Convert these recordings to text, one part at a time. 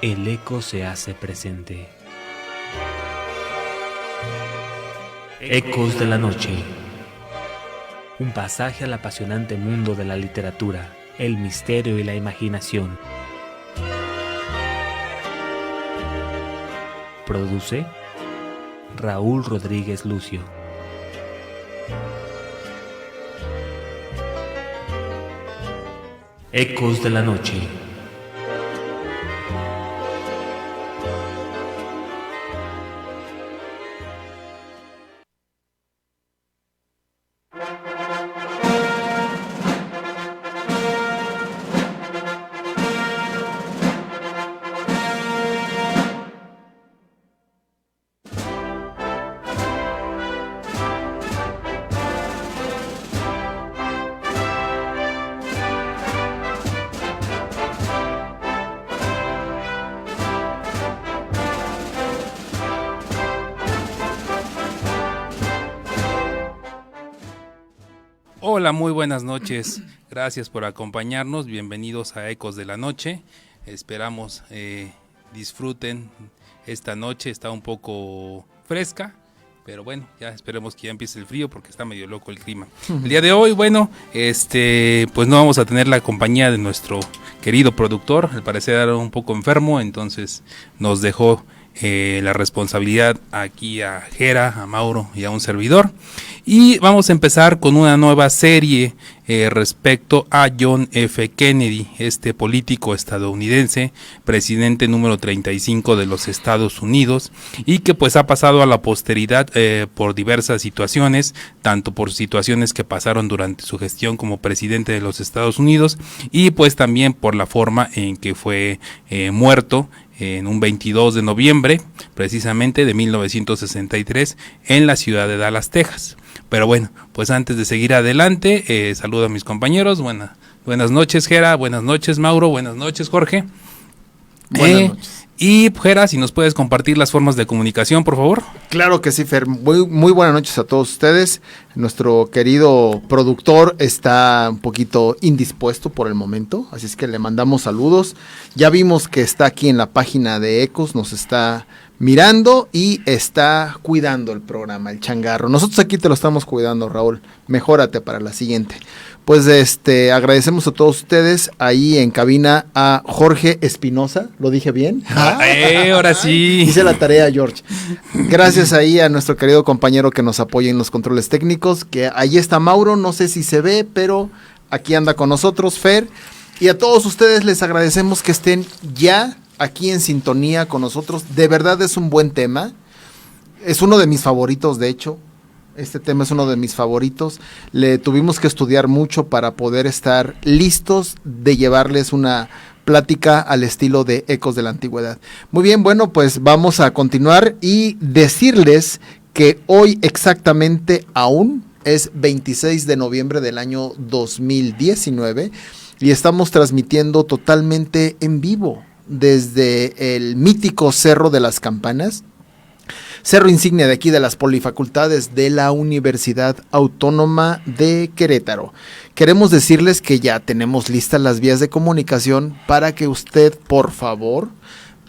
el eco se hace presente. Ecos de la noche. Un pasaje al apasionante mundo de la literatura, el misterio y la imaginación. Produce Raúl Rodríguez Lucio. Ecos de la noche. Hola, muy buenas noches. Gracias por acompañarnos. Bienvenidos a Ecos de la Noche. Esperamos disfruten esta noche. Está un poco fresca, pero bueno, ya esperemos que ya empiece el frío porque está medio loco el clima. El día de hoy, bueno, pues no vamos a tener la compañía de nuestro querido productor. Al parecer era un poco enfermo, entonces nos dejó la responsabilidad aquí a Jera, a Mauro y a un servidor. Y vamos a empezar con una nueva serie respecto a John F. Kennedy, este político estadounidense, presidente número 35 de los Estados Unidos, y que pues ha pasado a la posteridad por diversas situaciones, tanto por situaciones que pasaron durante su gestión como presidente de los Estados Unidos, y pues también por la forma en que fue muerto en un 22 de noviembre, precisamente de 1963, en la ciudad de Dallas, Texas. Pero bueno, pues antes de seguir adelante, saludo a mis compañeros. Buenas noches, Jera, buenas noches, Mauro, buenas noches, Jorge. Buenas noches. Y Jera, si nos puedes compartir las formas de comunicación, por favor. Claro que sí, Fer. Muy buenas noches a todos ustedes. Nuestro querido productor está un poquito indispuesto por el momento, así es que le mandamos saludos. Ya vimos que está aquí en la página de Ecos, nos está mirando y está cuidando el programa, el changarro. Nosotros aquí te lo estamos cuidando, Raúl. Mejórate para la siguiente. Pues agradecemos a todos ustedes ahí en cabina a Jorge Espinosa, ¿lo dije bien? Ahora sí. Hice la tarea, George. Gracias ahí a nuestro querido compañero que nos apoya en los controles técnicos, que ahí está Mauro, no sé si se ve, pero aquí anda con nosotros, Fer. Y a todos ustedes les agradecemos que estén ya aquí en sintonía con nosotros. De verdad es un buen tema. Es uno de mis favoritos, de hecho. Este tema es uno de mis favoritos. Le tuvimos que estudiar mucho para poder estar listos de llevarles una plática al estilo de Ecos de la Antigüedad. Muy bien, bueno, pues vamos a continuar y decirles que hoy exactamente aún es 26 de noviembre del año 2019 y estamos transmitiendo totalmente en vivo desde el mítico Cerro de las Campanas, cerro insignia de aquí de las Polifacultades de la Universidad Autónoma de Querétaro. Queremos decirles que ya tenemos listas las vías de comunicación para que usted, por favor,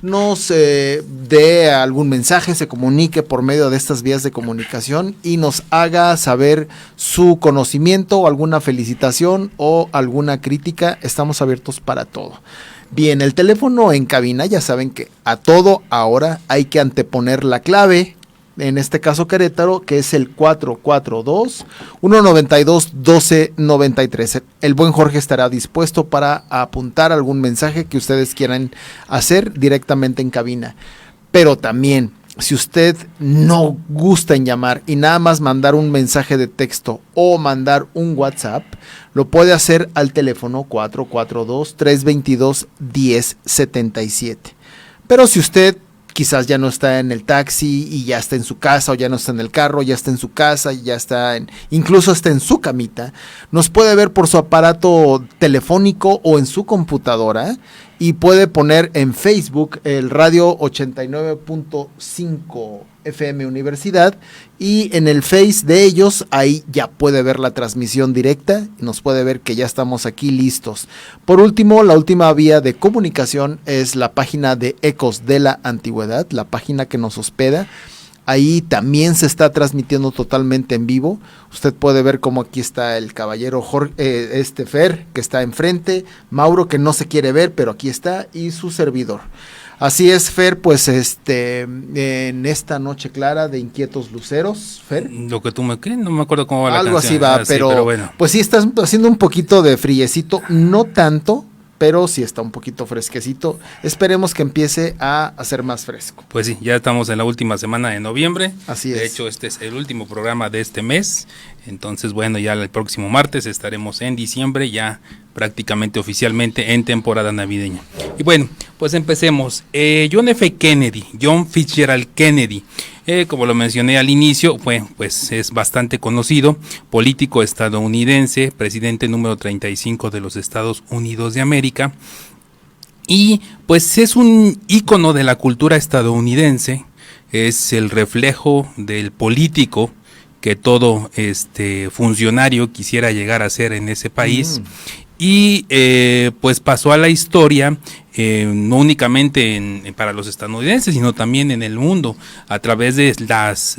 nos dé algún mensaje, se comunique por medio de estas vías de comunicación y nos haga saber su conocimiento o alguna felicitación o alguna crítica. Estamos abiertos para todo. Bien, el teléfono en cabina, ya saben que a todo ahora hay que anteponer la clave, en este caso Querétaro, que es el 442-192-1293. El buen Jorge estará dispuesto para apuntar algún mensaje que ustedes quieran hacer directamente en cabina. Pero también, si usted no gusta en llamar y nada más mandar un mensaje de texto o mandar un WhatsApp, lo puede hacer al teléfono 442-322-1077. Pero si usted quizás ya no está en el taxi y ya está en su casa, o ya no está en el carro, ya está en su casa, y ya está incluso está en su camita, nos puede ver por su aparato telefónico o en su computadora y puede poner en Facebook el radio 89.5 FM Universidad, y en el Face de ellos ahí ya puede ver la transmisión directa y nos puede ver que ya estamos aquí listos. Por último, la última vía de comunicación es la página de Ecos de la Antigüedad, la página que nos hospeda. Ahí también se está transmitiendo totalmente en vivo. Usted puede ver cómo aquí está el caballero Fer, que está enfrente, Mauro, que no se quiere ver, pero aquí está, y su servidor. Así es, Fer, pues en esta noche clara de Inquietos Luceros, Fer. Lo que tú me crees, no me acuerdo cómo va la Algo canción. así va, pero bueno. Pues sí está haciendo un poquito de friecito, no tanto, pero sí está un poquito fresquecito. Esperemos que empiece a hacer más fresco. Pues sí, ya estamos en la última semana de noviembre. Así es. De hecho, este es el último programa de este mes. Entonces, bueno, ya el próximo martes estaremos en diciembre, ya prácticamente oficialmente en temporada navideña. Y bueno, pues empecemos. John Fitzgerald Kennedy, como lo mencioné al inicio, pues es bastante conocido, político estadounidense, presidente número 35 de los Estados Unidos de América, y pues es un ícono de la cultura estadounidense, es el reflejo del político que todo funcionario quisiera llegar a ser en ese país. Y pues pasó a la historia, no únicamente para los estadounidenses, sino también en el mundo, a través de las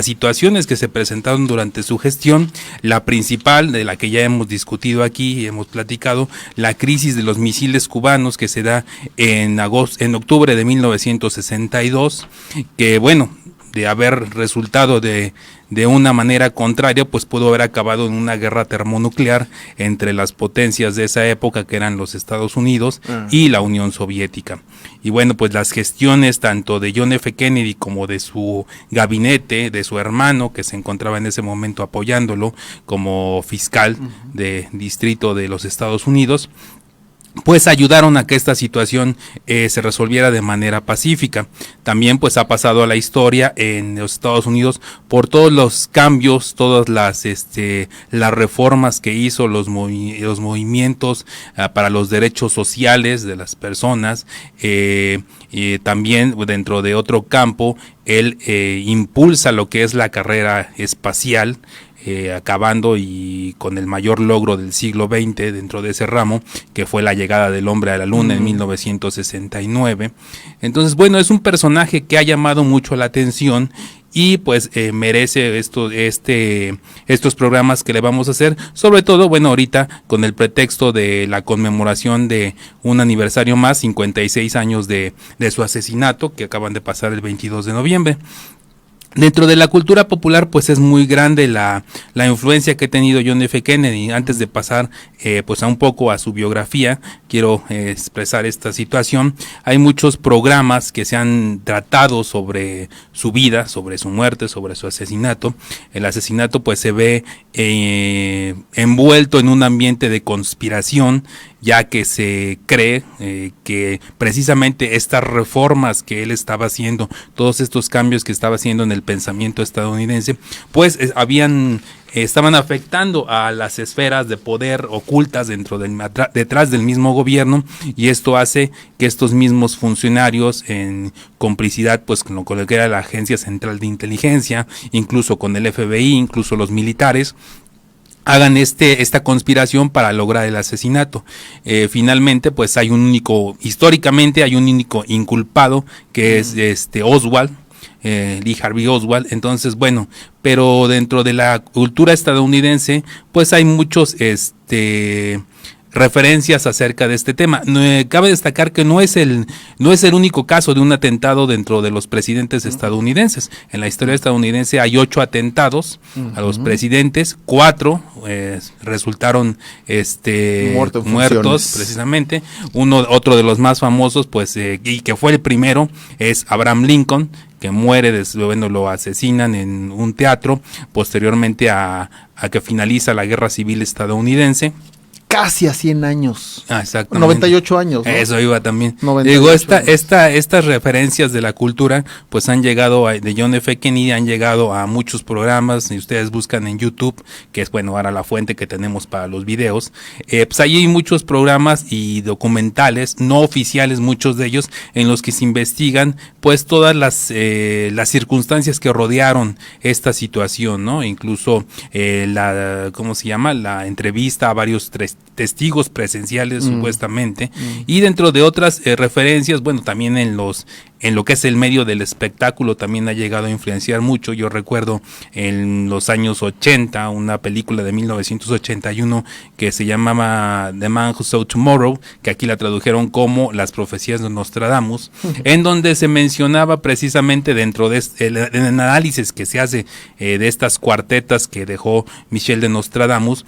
situaciones que se presentaron durante su gestión. La principal, de la que ya hemos discutido aquí y hemos platicado, la crisis de los misiles cubanos, que se da en octubre de 1962, que bueno, de haber resultado de una manera contraria, pues pudo haber acabado en una guerra termonuclear entre las potencias de esa época, que eran los Estados Unidos y la Unión Soviética. Y bueno, pues las gestiones tanto de John F. Kennedy como de su gabinete, de su hermano, que se encontraba en ese momento apoyándolo como fiscal de distrito de los Estados Unidos, pues ayudaron a que esta situación se resolviera de manera pacífica. También pues ha pasado a la historia en los Estados Unidos por todos los cambios, todas las reformas que hizo, los movimientos para los derechos sociales de las personas. Y también dentro de otro campo, él impulsa lo que es la carrera espacial, acabando y con el mayor logro del siglo XX dentro de ese ramo, que fue la llegada del hombre a la luna en 1969. Entonces, bueno, es un personaje que ha llamado mucho la atención y pues merece estos programas que le vamos a hacer, sobre todo, bueno, ahorita con el pretexto de la conmemoración de un aniversario más, 56 años de su asesinato, que acaban de pasar el 22 de noviembre. Dentro de la cultura popular, pues es muy grande la influencia que ha tenido John F. Kennedy. Antes de pasar pues a un poco a su biografía, quiero expresar esta situación. Hay muchos programas que se han tratado sobre su vida, sobre su muerte, sobre su asesinato. El asesinato pues se ve envuelto en un ambiente de conspiración, ya que se cree que precisamente estas reformas que él estaba haciendo, todos estos cambios que estaba haciendo en el pensamiento estadounidense, pues estaban afectando a las esferas de poder ocultas detrás del mismo gobierno, y esto hace que estos mismos funcionarios, en complicidad pues con lo que era la Agencia Central de Inteligencia, incluso con el FBI, incluso los militares, hagan esta conspiración para lograr el asesinato. Finalmente, pues históricamente hay un único inculpado, que es Oswald, Lee Harvey Oswald. Entonces, bueno, pero dentro de la cultura estadounidense, pues hay muchos referencias acerca de este tema. Cabe destacar que no es el único caso de un atentado dentro de los presidentes estadounidenses. En la historia estadounidense hay 8 atentados a los presidentes, 4 resultaron muertos precisamente. Otro de los más famosos, pues, y que fue el primero, es Abraham Lincoln, que muere, lo asesinan en un teatro, posteriormente a que finaliza la Guerra Civil estadounidense. casi a 100 años. Exactamente. 98 años, ¿no? Eso iba también. 98 Digo, años. estas referencias de la cultura, pues han llegado de John F. Kennedy, han llegado a muchos programas. Si ustedes buscan en YouTube, que es, bueno, ahora la fuente que tenemos para los videos, pues ahí hay muchos programas y documentales, no oficiales, muchos de ellos, en los que se investigan, pues, todas las circunstancias que rodearon esta situación, ¿no? Incluso ¿cómo se llama? La entrevista a varios testigos presenciales, supuestamente, y dentro de otras referencias, bueno, también en lo que es el medio del espectáculo también ha llegado a influenciar mucho. Yo recuerdo en los años 80 una película de 1981 que se llamaba The Man Who Saw Tomorrow, que aquí la tradujeron como Las profecías de Nostradamus, en donde se mencionaba precisamente dentro de el análisis que se hace de estas cuartetas que dejó Michel de Nostradamus,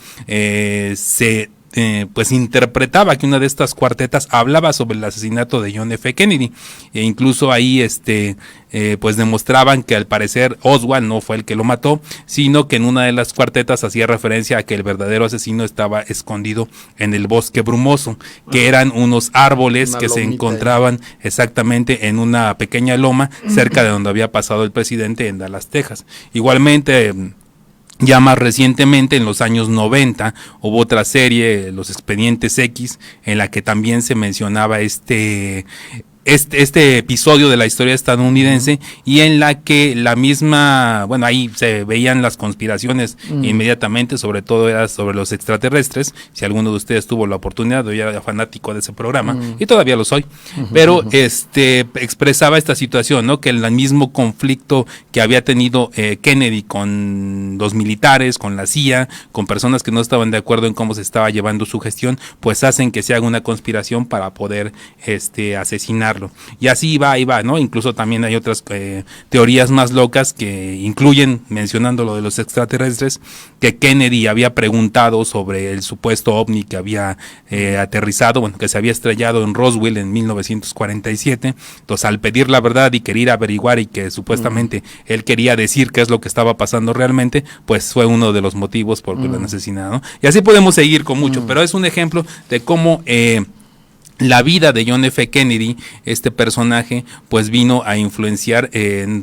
pues interpretaba que una de estas cuartetas hablaba sobre el asesinato de John F. Kennedy, e incluso ahí pues demostraban que al parecer Oswald no fue el que lo mató, sino que en una de las cuartetas hacía referencia a que el verdadero asesino estaba escondido en el bosque brumoso, que eran unos árboles que se encontraban exactamente en una pequeña loma cerca de donde había pasado el presidente en Dallas, Texas. Igualmente, ya más recientemente, en los años 90, hubo otra serie, Los Expedientes X, en la que también se mencionaba este episodio de la historia estadounidense, y en la que la misma, bueno, ahí se veían las conspiraciones inmediatamente, sobre todo era sobre los extraterrestres. Si alguno de ustedes tuvo la oportunidad, yo era fanático de ese programa y todavía lo soy, pero expresaba esta situación, ¿no? Que el mismo conflicto que había tenido Kennedy con los militares, con la CIA, con personas que no estaban de acuerdo en cómo se estaba llevando su gestión, pues hacen que se haga una conspiración para poder asesinar. Y así va, ¿no? Incluso también hay otras teorías más locas que incluyen, mencionando lo de los extraterrestres, que Kennedy había preguntado sobre el supuesto ovni que había aterrizado, bueno, que se había estrellado en Roswell en 1947. Entonces, al pedir la verdad y querer averiguar, y que supuestamente él quería decir qué es lo que estaba pasando realmente, pues fue uno de los motivos por que lo han asesinado, ¿no? Y así podemos seguir con mucho, pero es un ejemplo de cómo la vida de John F. Kennedy, este personaje, pues vino a influenciar,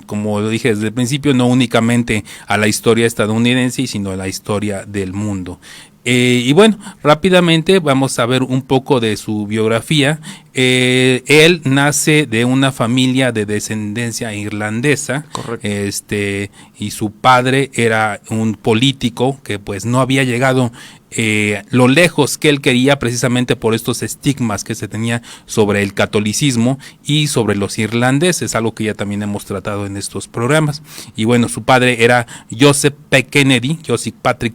como lo dije desde el principio, no únicamente a la historia estadounidense, sino a la historia del mundo. Y bueno, rápidamente vamos a ver un poco de su biografía. Él nace de una familia de descendencia irlandesa. Correcto. Y su padre era un político que pues no había llegado lo lejos que él quería, precisamente por estos estigmas que se tenía sobre el catolicismo y sobre los irlandeses, algo que ya también hemos tratado en estos programas. Y bueno, su padre era Joseph Patrick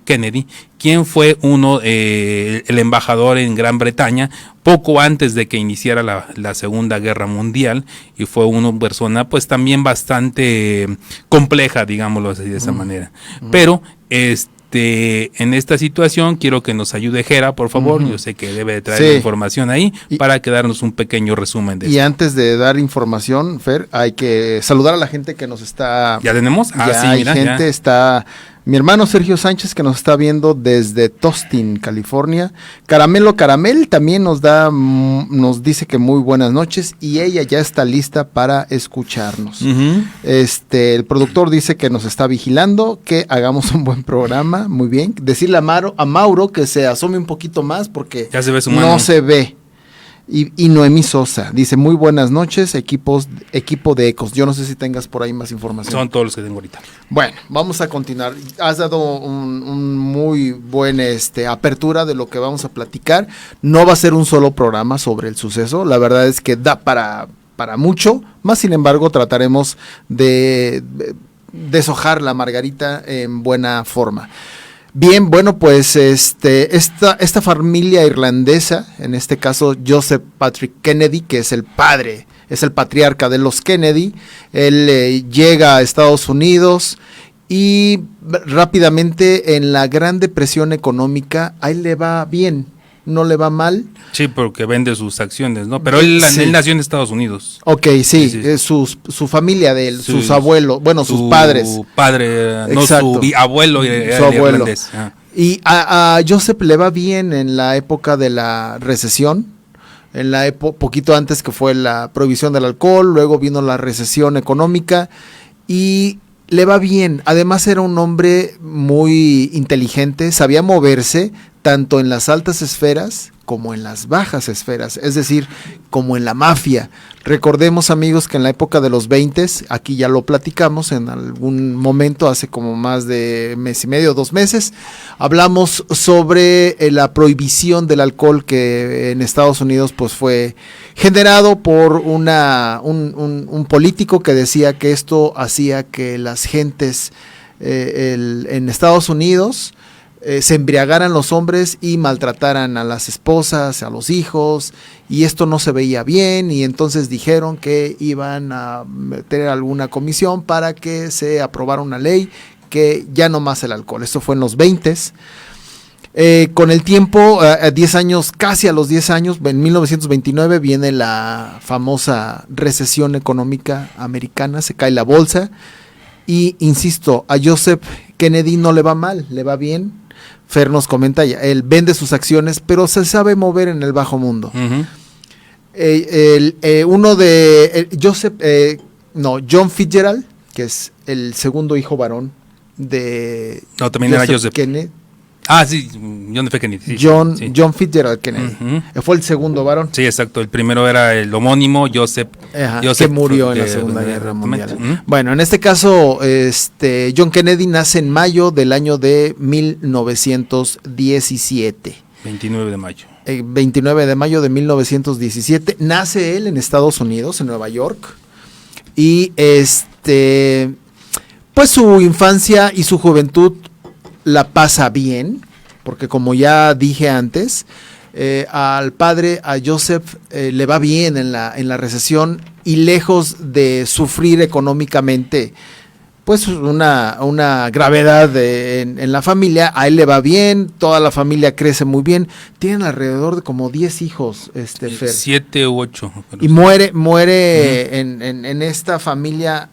Kennedy, quien fue el embajador en Gran Bretaña poco antes de que iniciara la Segunda Guerra Mundial, y fue una persona pues también bastante compleja, digámoslo así, de esa manera. Pero en esta situación quiero que nos ayude Jera, por favor. Yo sé que debe de traer información ahí para darnos un pequeño resumen de esto. Y antes de dar información, Fer, hay que saludar a la gente que nos está... ¿Ya tenemos? Está mi hermano Sergio Sánchez, que nos está viendo desde Tustin, California. Caramel también nos dice que muy buenas noches, y ella ya está lista para escucharnos. El productor dice que nos está vigilando, que hagamos un buen programa. Muy bien. Decirle a Mauro que se asome un poquito más, porque ya se ve su mano. No se ve. Y Noemí Sosa dice: muy buenas noches, equipo de Ecos. Yo no sé si tengas por ahí más información. Son todos los que tengo ahorita. Bueno, vamos a continuar. Has dado un muy buen apertura de lo que vamos a platicar. No va a ser un solo programa sobre el suceso. La verdad es que da para mucho. Más sin embargo, trataremos de deshojar la margarita en buena forma. Bien, bueno, pues esta familia irlandesa, en este caso Joseph Patrick Kennedy, que es el padre, es el patriarca de los Kennedy, él llega a Estados Unidos y rápidamente en la Gran Depresión económica, a él le va bien, no le va mal. Sí, porque vende sus acciones, ¿no? Pero él nació en Estados Unidos. Ok, sí. Su familia de él, sus abuelos, bueno, sus padres. Su padre, no su abuelo era irlandés. Y a Joseph le va bien en la época de la recesión, en la poquito antes que fue la prohibición del alcohol, luego vino la recesión económica y le va bien. Además era un hombre muy inteligente, sabía moverse tanto en las altas esferas como en las bajas esferas, es decir, como en la mafia. Recordemos, amigos, que en la época de los 20s, aquí ya lo platicamos en algún momento, hace como más de mes y medio, 2 meses, hablamos sobre la prohibición del alcohol que en Estados Unidos pues fue generado por un político que decía que esto hacía que las gentes en Estados Unidos se embriagaran los hombres y maltrataran a las esposas, a los hijos, y esto no se veía bien, y entonces dijeron que iban a meter alguna comisión para que se aprobara una ley que ya no más el alcohol. Esto fue en los 20s. Con el tiempo, 10 años, casi a los 10 años, en 1929 viene la famosa recesión económica americana, se cae la bolsa, y insisto, a Joseph Kennedy no le va mal, le va bien. Fer nos comenta, él vende sus acciones, pero se sabe mover en el bajo mundo. Uh-huh. John Fitzgerald, que es el segundo hijo varón de también era Joseph Kennedy. Sí, John F. Kennedy. Sí, sí. John Fitzgerald Kennedy. Uh-huh. Fue el segundo varón. Sí, exacto. El primero era el homónimo, Joseph. Que murió en la Segunda Guerra Mundial. Uh-huh. Bueno, en este caso, John Kennedy nace en mayo del año de 1917. 29 de mayo. 29 de mayo de 1917. Nace él en Estados Unidos, en Nueva York. Y pues su infancia y su juventud la pasa bien, porque como ya dije antes, al padre, a Joseph, le va bien en la recesión, y lejos de sufrir económicamente pues una gravedad en la familia, a él le va bien, toda la familia crece muy bien, tienen alrededor de como 10 hijos, Fer. 7 u 8. Y muere uh-huh. en esta familia.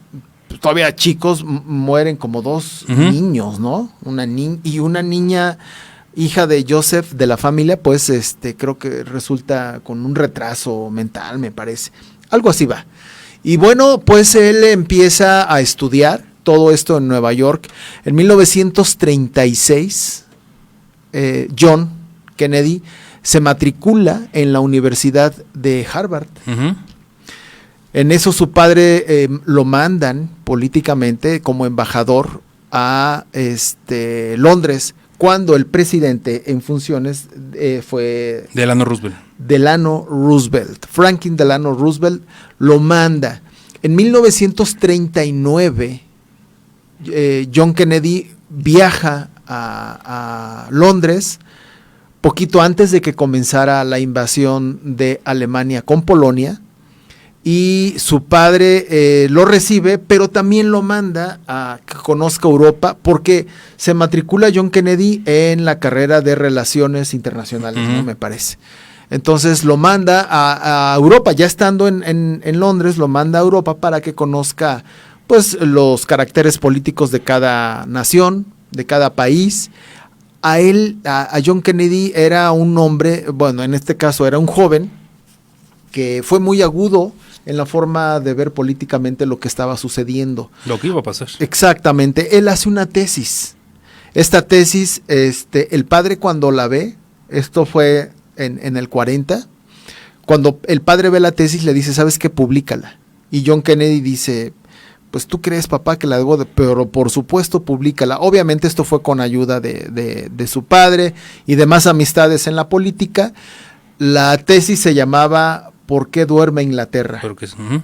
Todavía chicos, mueren como 2 uh-huh. niños, ¿no? Una niña, hija de Joseph, de la familia, pues creo que resulta con un retraso mental, me parece. Algo así va. Y bueno, pues él empieza a estudiar todo esto en Nueva York. En 1936, John Kennedy se matricula en la Universidad de Harvard. Uh-huh. En eso su padre lo mandan políticamente como embajador a Londres, cuando el presidente en funciones fue Delano Roosevelt. Franklin Delano Roosevelt lo manda. En 1939, John Kennedy viaja a Londres, poquito antes de que comenzara la invasión de Alemania con Polonia. Y su padre lo recibe, pero también lo manda a que conozca Europa, porque se matricula John Kennedy en la carrera de Relaciones Internacionales, uh-huh. ¿no? Me parece. Entonces lo manda a Europa, ya estando en Londres, lo manda a Europa para que conozca pues los caracteres políticos de cada nación, de cada país. A John Kennedy era un hombre, bueno, en este caso era un joven, que fue muy agudo en la forma de ver políticamente lo que estaba sucediendo. Lo que iba a pasar. Exactamente. Él hace una tesis. Esta tesis, el padre cuando la ve, esto fue en el 40, cuando el padre ve la tesis le dice, ¿sabes qué? Públicala. Y John Kennedy dice, pues tú crees, papá, que la debo pero por supuesto públicala. Obviamente esto fue con ayuda de su padre y de más amistades en la política. La tesis se llamaba ¿Por qué duerme Inglaterra? Uh-huh.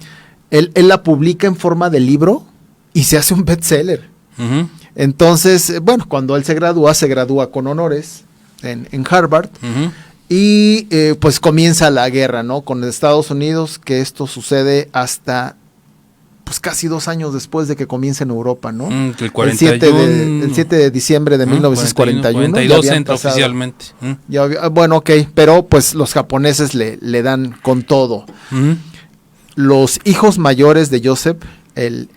Él la publica en forma de libro y se hace un bestseller. Uh-huh. Entonces, bueno, cuando él se gradúa con honores en Harvard. Uh-huh. Y pues comienza la guerra, ¿no? Con Estados Unidos, que esto sucede hasta pues casi 2 años después de que comience en Europa, ¿no? El 41, el 7 de diciembre de 1941. 42 entra oficialmente. Bueno, ok, pero pues los japoneses le dan con todo. Uh-huh. Los hijos mayores de Joseph, el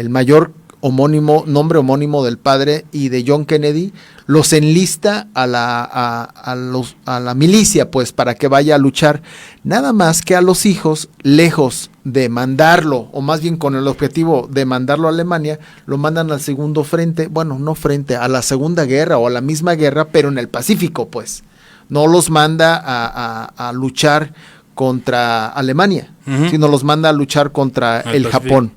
mayor nombre homónimo del padre y de John Kennedy, los enlista a la milicia, pues, para que vaya a luchar. Nada más que a los hijos, lejos de mandarlo, o más bien con el objetivo de mandarlo a Alemania, lo mandan al segundo frente, bueno, no frente, a la Segunda Guerra o a la misma guerra, pero en el Pacífico, pues. No los manda a luchar contra Alemania, sino los manda a luchar contra el Japón.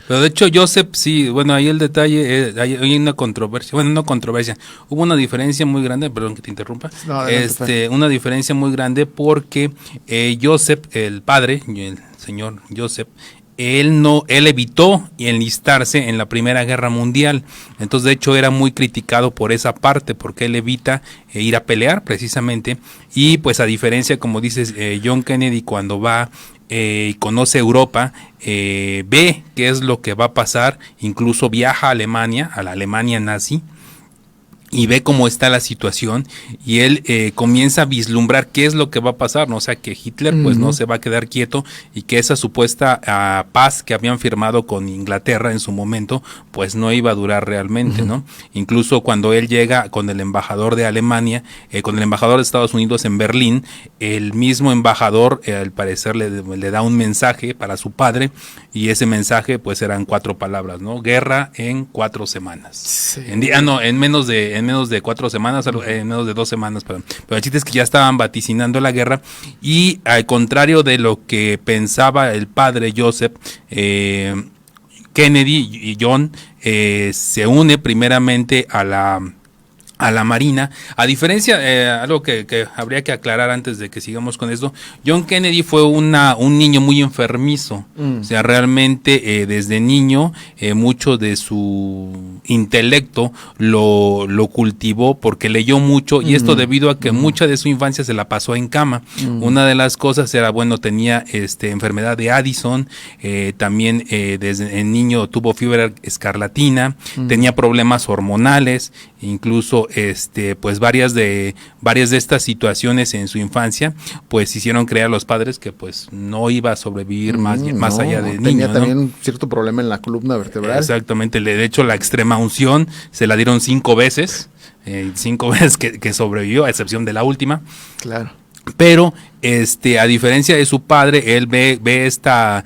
Pero de hecho Joseph, sí, bueno, ahí el detalle, hay una controversia, bueno, no controversia, hubo una diferencia muy grande, perdón que te interrumpa, no, una diferencia muy grande porque Joseph, el padre, el señor Joseph, él evitó enlistarse en la Primera Guerra Mundial. Entonces, de hecho, era muy criticado por esa parte, porque él evita ir a pelear precisamente. Y pues a diferencia, como dices, John Kennedy cuando va y conoce Europa, ve qué es lo que va a pasar, incluso viaja a Alemania, a la Alemania nazi, y ve cómo está la situación y él comienza a vislumbrar qué es lo que va a pasar, ¿no? O sea, que Hitler pues no se va a quedar quieto y que esa supuesta paz que habían firmado con Inglaterra en su momento pues no iba a durar realmente, ¿no? Incluso cuando él llega con el embajador de Alemania, con el embajador de Estados Unidos en Berlín, el mismo embajador al parecer le da un mensaje para su padre y ese mensaje pues eran 4 palabras, ¿no? Guerra en 4 semanas. Sí. En menos de 4 semanas, en menos de 2 semanas, perdón. Pero el chiste es que ya estaban vaticinando la guerra y al contrario de lo que pensaba el padre Joseph, Kennedy y John se une primeramente a la Marina. A diferencia, algo que habría que aclarar antes de que sigamos con esto, John Kennedy fue un niño muy enfermizo, o sea, realmente desde niño mucho de su intelecto lo cultivó porque leyó mucho y esto debido a que mucha de su infancia se la pasó en cama. Una de las cosas era, bueno, tenía enfermedad de Addison, también desde el niño tuvo fiebre escarlatina, tenía problemas hormonales, incluso pues varias de estas situaciones en su infancia pues hicieron creer a los padres que pues no iba a sobrevivir más allá de niño. Tenía también un cierto problema en la columna vertebral. Exactamente, de hecho la extrema unción se la dieron 5 veces, 5 veces que sobrevivió, a excepción de la última. Claro. Pero a diferencia de su padre, él ve esta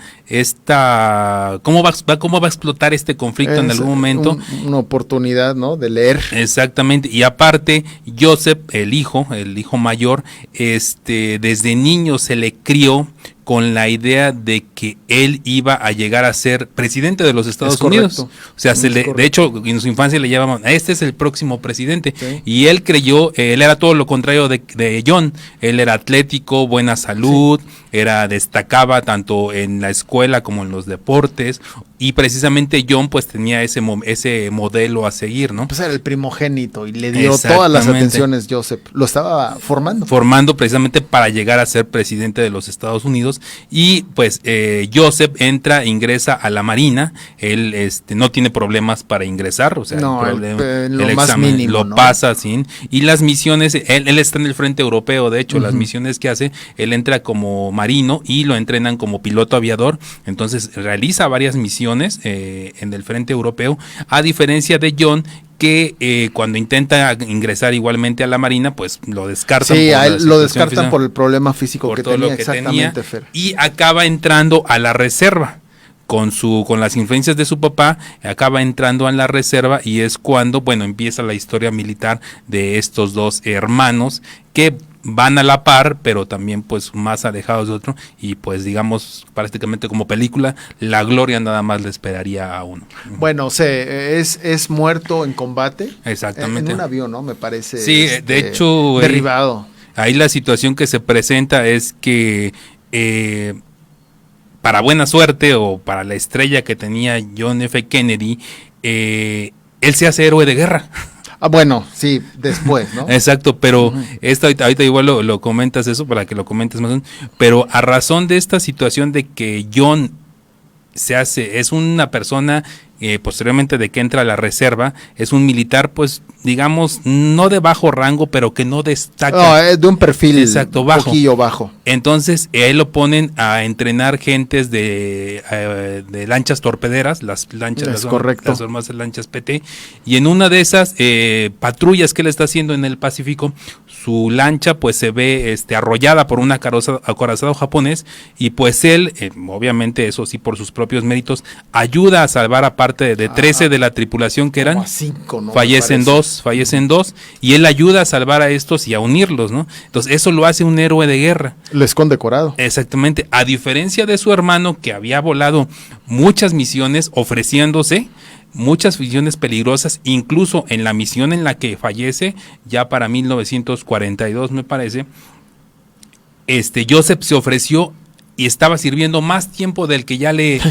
cómo va a explotar este conflicto en algún momento. Una oportunidad, ¿no? De leer. Exactamente. Y aparte, Joseph, el hijo mayor, desde niño se le crió con la idea de que él iba a llegar a ser presidente de los Estados Unidos. O sea, de hecho, en su infancia le llamaban, este es el próximo presidente. Sí. Y él creyó, él era todo lo contrario de John. Él era atlético, buena salud, destacaba tanto en la escuela como en los deportes. Y precisamente John pues tenía ese modelo a seguir, ¿no? Pues era el primogénito y le dio todas las atenciones Joseph. Lo estaba formando. Formando precisamente para llegar a ser presidente de los Estados Unidos. Y pues Joseph ingresa a la Marina. Él no tiene problemas para ingresar. O sea, el examen más mínimo, lo pasa sin. Y las misiones, él está en el frente europeo. De hecho, las misiones que hace, él entra como marino y lo entrenan como piloto aviador. Entonces realiza varias misiones en el frente europeo, a diferencia de John, que cuando intenta ingresar igualmente a la Marina, pues lo descartan. Sí, a él lo descartan por el problema físico que tenía, exactamente, Fer. Y acaba entrando a la reserva. Con las influencias de su papá, acaba entrando a la reserva y es cuando, bueno, empieza la historia militar de estos dos hermanos que van a la par, pero también pues más alejados de otro, y pues digamos prácticamente como película, la gloria nada más le esperaría a uno. Bueno, es muerto en combate. Exactamente. En un avión, ¿no? Me parece. Sí, de hecho. Derribado. Ahí la situación que se presenta es que para buena suerte o para la estrella que tenía John F. Kennedy, él se hace héroe de guerra. Bueno, sí, después, ¿no? Exacto, pero ahorita igual lo comentas eso para que lo comentes más. Pero a razón de esta situación de que John es una persona posteriormente de que entra a la reserva, es un militar, pues digamos, no de bajo rango, pero que no destaca. No, es de un perfil exacto, un bajo. poquillo bajo. Entonces, él lo ponen a entrenar gentes de lanchas torpederas, las lanchas, Es correcto. las famosas lanchas PT, y en una de esas patrullas que él está haciendo en el Pacífico, su lancha pues se ve arrollada por un acorazado japonés, y pues él, obviamente eso sí por sus propios méritos, ayuda a salvar a parte de 13 de la tripulación que eran, Como a 5, ¿no? fallecen dos, y él ayuda a salvar a estos y a unirlos, ¿no? Entonces eso lo hace un héroe de guerra. Les condecorado. Exactamente, a diferencia de su hermano que había volado muchas misiones ofreciéndose, muchas misiones peligrosas, incluso en la misión en la que fallece, ya para 1942 me parece, Joseph se ofreció y estaba sirviendo más tiempo del que ya le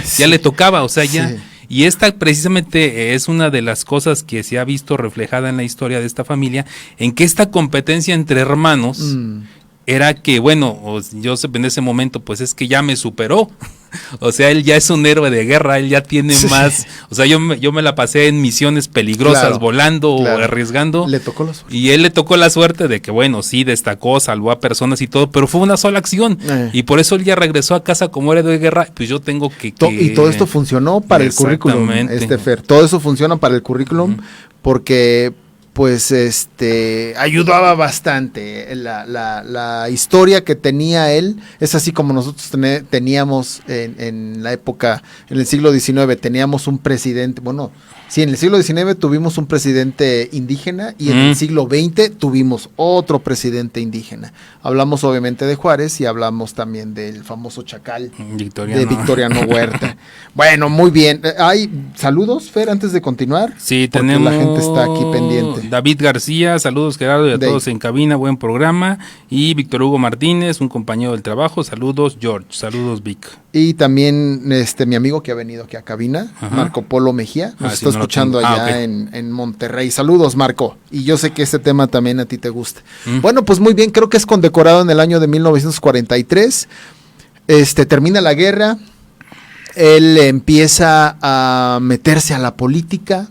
tocaba, o sea, ya... Sí. Y esta precisamente es una de las cosas que se ha visto reflejada en la historia de esta familia, en que esta competencia entre hermanos era que, bueno, Joseph en ese momento, pues es que ya me superó. O sea, él ya es un héroe de guerra, él ya tiene más. O sea, yo me la pasé en misiones peligrosas, Claro, volando o claro. arriesgando. Le tocó la suerte. Y él le tocó la suerte de que, bueno, sí destacó, salvó a personas y todo, pero fue una sola acción. Y por eso él ya regresó a casa como héroe de guerra. Pues yo tengo que. Y todo esto funcionó para el currículum, Fer. Todo eso funciona para el currículum porque pues ayudaba bastante. La historia que tenía él es así como nosotros teníamos en la época, en el siglo XIX, teníamos un presidente, bueno, sí, en el siglo XIX tuvimos un presidente indígena y en el siglo XX tuvimos otro presidente indígena. Hablamos obviamente de Juárez y hablamos también del famoso chacal de Victoriano Huerta. Bueno, muy bien. ¿Hay saludos, Fer, antes de continuar? Sí, porque tenemos. la gente está aquí pendiente. David García, saludos Gerardo y a todos en cabina, buen programa. Y Víctor Hugo Martínez, un compañero del trabajo, saludos George, saludos Vic. Y también mi amigo que ha venido aquí a cabina, Marco Polo Mejía, nos está escuchando allá en Monterrey. Saludos, Marco. Y yo sé que este tema también a ti te gusta. Bueno, pues muy bien, creo que es condecorado en el año de 1943. Termina la guerra, él empieza a meterse a la política.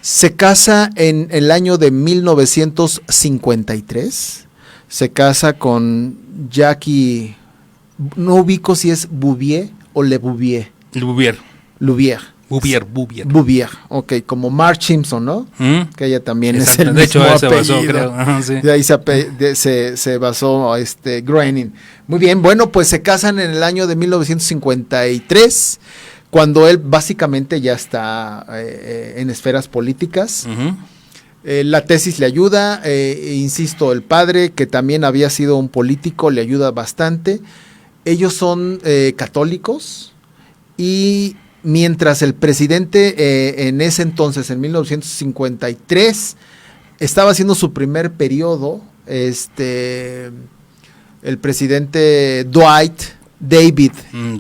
Se casa en el año de 1953. Se casa con Jackie. No ubico si es Bouvier o Le Bouvier. Bouvier, ok, como Marge Simpson, ¿no? Que ella también es el de hecho, mismo se apellido. basó, creo. Ajá, sí. De ahí se basó Groening. Muy bien, bueno, pues se casan en el año de 1953, cuando él básicamente ya está en esferas políticas. La tesis le ayuda, insisto, el padre, que también había sido un político, le ayuda bastante. Ellos son católicos y mientras el presidente en ese entonces, en 1953, estaba haciendo su primer periodo, el presidente David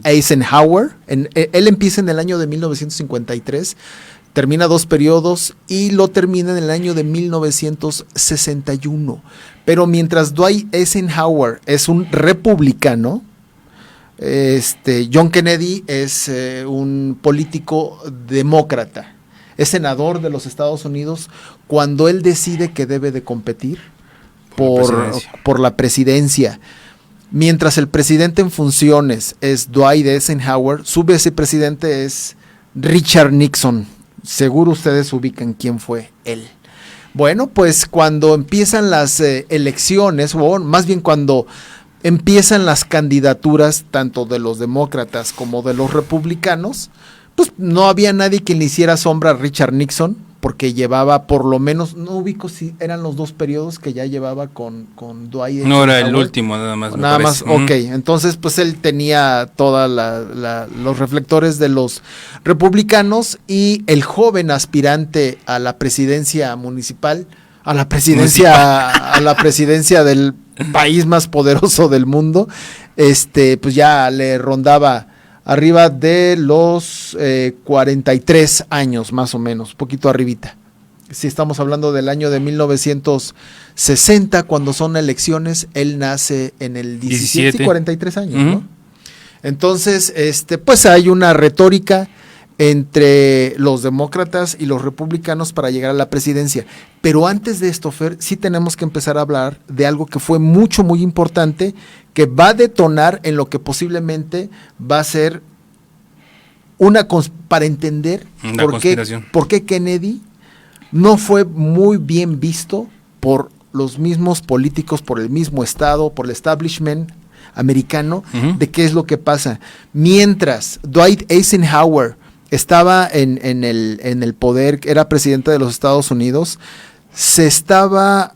Eisenhower, él empieza en el año de 1953, termina 2 periodos y lo termina en el año de 1961. Pero mientras Dwight Eisenhower es un republicano, John Kennedy es un político demócrata, es senador de los Estados Unidos cuando él decide que debe de competir por la presidencia. Mientras el presidente en funciones es Dwight Eisenhower, su vicepresidente es Richard Nixon. Seguro ustedes ubican quién fue él. Bueno, pues cuando empiezan las elecciones, o más bien cuando empiezan las candidaturas tanto de los demócratas como de los republicanos, pues no había nadie que le hiciera sombra a Richard Nixon, porque llevaba por lo menos, no ubico si eran los 2 periodos que ya llevaba con Dwight. No, era el último nada más. Nada más, ok. Entonces, pues él tenía todos los reflectores de los republicanos y el joven aspirante a la presidencia municipal, a la presidencia del país más poderoso del mundo, pues ya le rondaba arriba de los 43 años más o menos, poquito arribita. Si estamos hablando del año de 1960, cuando son elecciones, él nace en el 17, 43 años, ¿no? Entonces, pues hay una retórica entre los demócratas y los republicanos para llegar a la presidencia. Pero antes de esto, Fer, sí tenemos que empezar a hablar de algo que fue muy importante, que va a detonar en lo que posiblemente va a ser para entender por qué Kennedy no fue muy bien visto por los mismos políticos, por el mismo Estado, por el establishment americano, de qué es lo que pasa. Mientras Dwight Eisenhower estaba en el poder, era presidente de los Estados Unidos, se estaba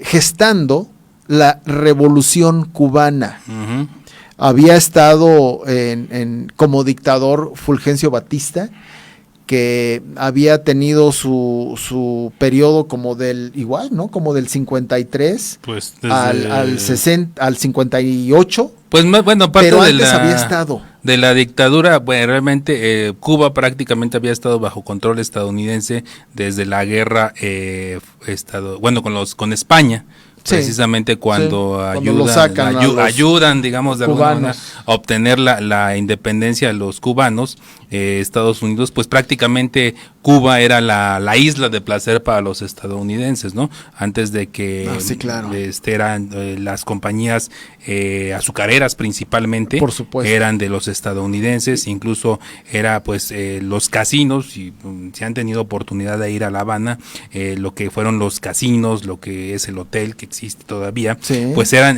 gestando la revolución cubana. Había estado como dictador Fulgencio Batista, que había tenido su periodo como del 53 pues al 58. Pues bueno, aparte pero antes había estado de la dictadura, bueno, realmente Cuba prácticamente había estado bajo control estadounidense desde la guerra con España. Sí, precisamente cuando ayudan, digamos, de alguna manera a obtener la independencia de los cubanos, Estados Unidos, pues prácticamente Cuba era la isla de placer para los estadounidenses, ¿no? Antes de que eran las compañías azucareras principalmente, por supuesto, eran de los estadounidenses, incluso era pues los casinos, y si han tenido oportunidad de ir a La Habana, lo que fueron los casinos, lo que es el hotel que existe todavía, pues eran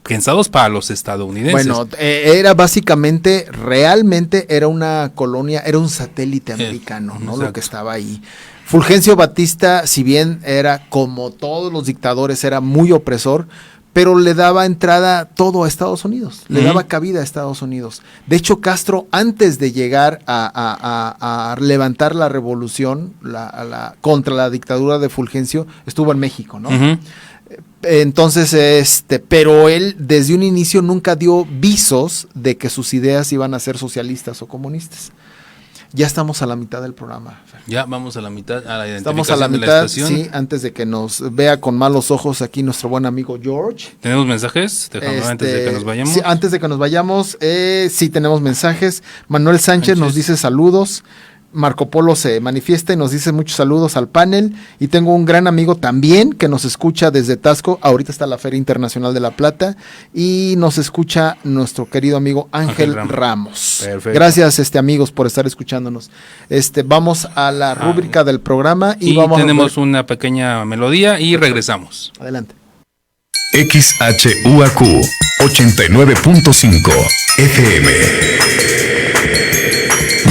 pensados para los estadounidenses. Bueno, era básicamente, realmente era una colonia, era un satélite americano, ¿no? Exacto. Lo que estaba ahí. Fulgencio Batista, si bien era como todos los dictadores, era muy opresor, pero le daba entrada todo a Estados Unidos, le daba cabida a Estados Unidos. De hecho, Castro, antes de llegar a levantar la revolución contra la dictadura de Fulgencio, estuvo en México, ¿no? Entonces, pero él desde un inicio nunca dio visos de que sus ideas iban a ser socialistas o comunistas. Ya estamos a la mitad del programa, Fer. Ya vamos a la mitad, a la identificación. Estamos a la mitad, sí, antes de que nos vea con malos ojos aquí nuestro buen amigo George. ¿Tenemos mensajes? Antes de que nos vayamos. Sí, antes de que nos vayamos, sí tenemos mensajes. Manuel Sánchez nos dice saludos. Marco Polo se manifiesta y nos dice muchos saludos al panel, y tengo un gran amigo también que nos escucha desde Tasco. Ahorita está la Feria Internacional de La Plata y nos escucha nuestro querido amigo Ángel Ramos. Perfecto. Gracias amigos por estar escuchándonos. Vamos a la rúbrica del programa y tenemos una pequeña melodía y regresamos. Adelante. XHUAQ 89.5 FM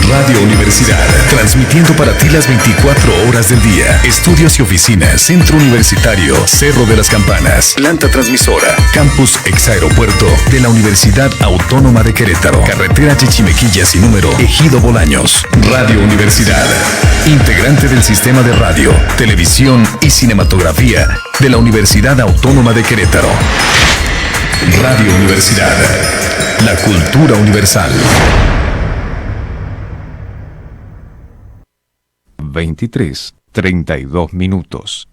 Radio Universidad, transmitiendo para ti las 24 horas del día. Estudios y oficinas, Centro Universitario, Cerro de las Campanas, planta transmisora, Campus Exaeropuerto de la Universidad Autónoma de Querétaro, carretera Chichimequilla sin número, Ejido Bolaños. Radio Universidad, integrante del sistema de radio, televisión y cinematografía de la Universidad Autónoma de Querétaro. Radio Universidad, la cultura universal. 23:32 minutos.